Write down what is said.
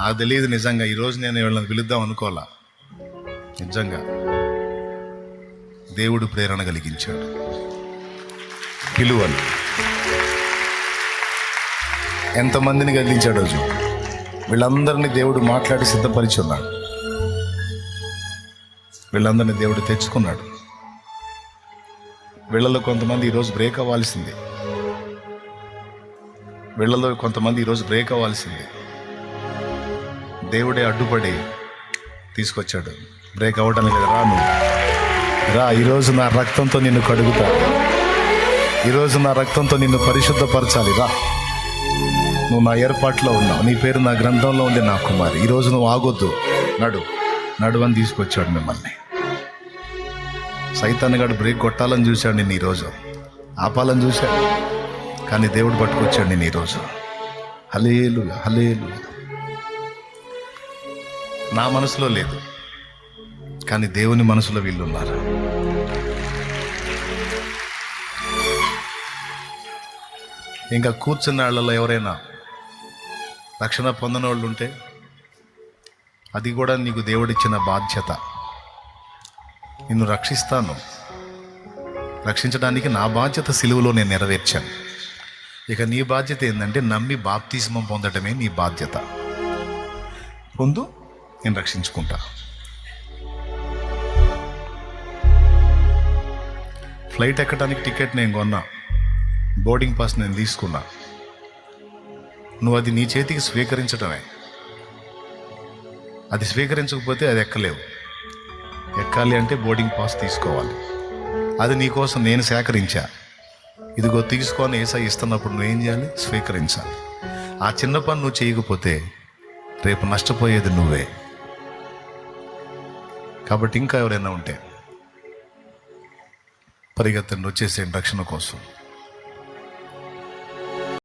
నాకు తెలియదు నిజంగా. ఈరోజు నేను వీళ్ళని పిలుద్దాం అనుకోవాలా. నిజంగా దేవుడు ప్రేరణ కలిగించాడు. పిలువని ఎంతమందిని కదిలించాడు రోజు. వీళ్ళందరినీ దేవుడు మాట్లాడి సిద్ధపరిచి ఉన్నాడు. వీళ్ళందరినీ దేవుడు తెచ్చుకున్నాడు. వీళ్ళలో కొంతమంది ఈరోజు బ్రేక్ అవ్వాల్సిందే. వీళ్ళలో కొంతమంది ఈరోజు బ్రేక్ అవ్వాల్సిందే. దేవుడే అడ్డుపడి తీసుకొచ్చాడు. బ్రేక్ అవ్వడానికి రా, నువ్వు రా. ఈరోజు నా రక్తంతో నిన్ను కడుగుతా. ఈరోజు నా రక్తంతో నిన్ను పరిశుద్ధపరచాలి. రా, నువ్వు నా ఏర్పాట్లో ఉన్నావు. నీ పేరు నా గ్రంథంలో ఉంది నా కుమారి. ఈరోజు నువ్వు ఆగొద్దు, నడు అని తీసుకొచ్చాడు మిమ్మల్ని. సైతాన్ గాడు బ్రేక్ కొట్టాలని చూశాడు నిన్ను, ఈరోజు ఆపాలని చూశాడు. కానీ దేవుడు పట్టుకొచ్చాడు నేను ఈరోజు. హల్లెలూయా, హల్లెలూయా. నా మనసులో లేదు, కానీ దేవుని మనసులో వీళ్ళు ఉన్నారు. ఇంకా కూర్చున్న వాళ్ళలో ఎవరైనా రక్షణ పొందిన వాళ్ళు ఉంటే అది కూడా నీకు దేవుడిచ్చిన బాధ్యత. నిన్ను రక్షిస్తాను, రక్షించడానికి నా బాధ్యత సిలువలో నేను నెరవేర్చాను. ఇక నీ బాధ్యత ఏంటంటే నమ్మి బాప్తిస్మం పొందడమే నీ బాధ్యత. పొందు, నేను రక్షించుకుంటా. ఫ్లైట్ ఎక్కడానికి టికెట్ నేను కొన్నా, బోర్డింగ్ పాస్ నేను తీసుకున్నా. నువ్వు అది నీ చేతికి స్వీకరించడమే. అది స్వీకరించకపోతే అది ఎక్కలేవు. ఎక్కాలి అంటే బోర్డింగ్ పాస్ తీసుకోవాలి. అది నీకోసం నేను సేకరించా. ఇదిగో తీసుకొని యేసయ్య ఇస్తున్నప్పుడు నువ్వేం చేయాలి? స్వీకరించాలి. ఆ చిన్న పని నువ్వు చేయకపోతే రేపు నష్టపోయేది నువ్వే. కాబట్టి ఇంకా ఎవరైనా ఉంటే పరిగెత్తండి, వచ్చేసేయండి రక్షణ కోసం.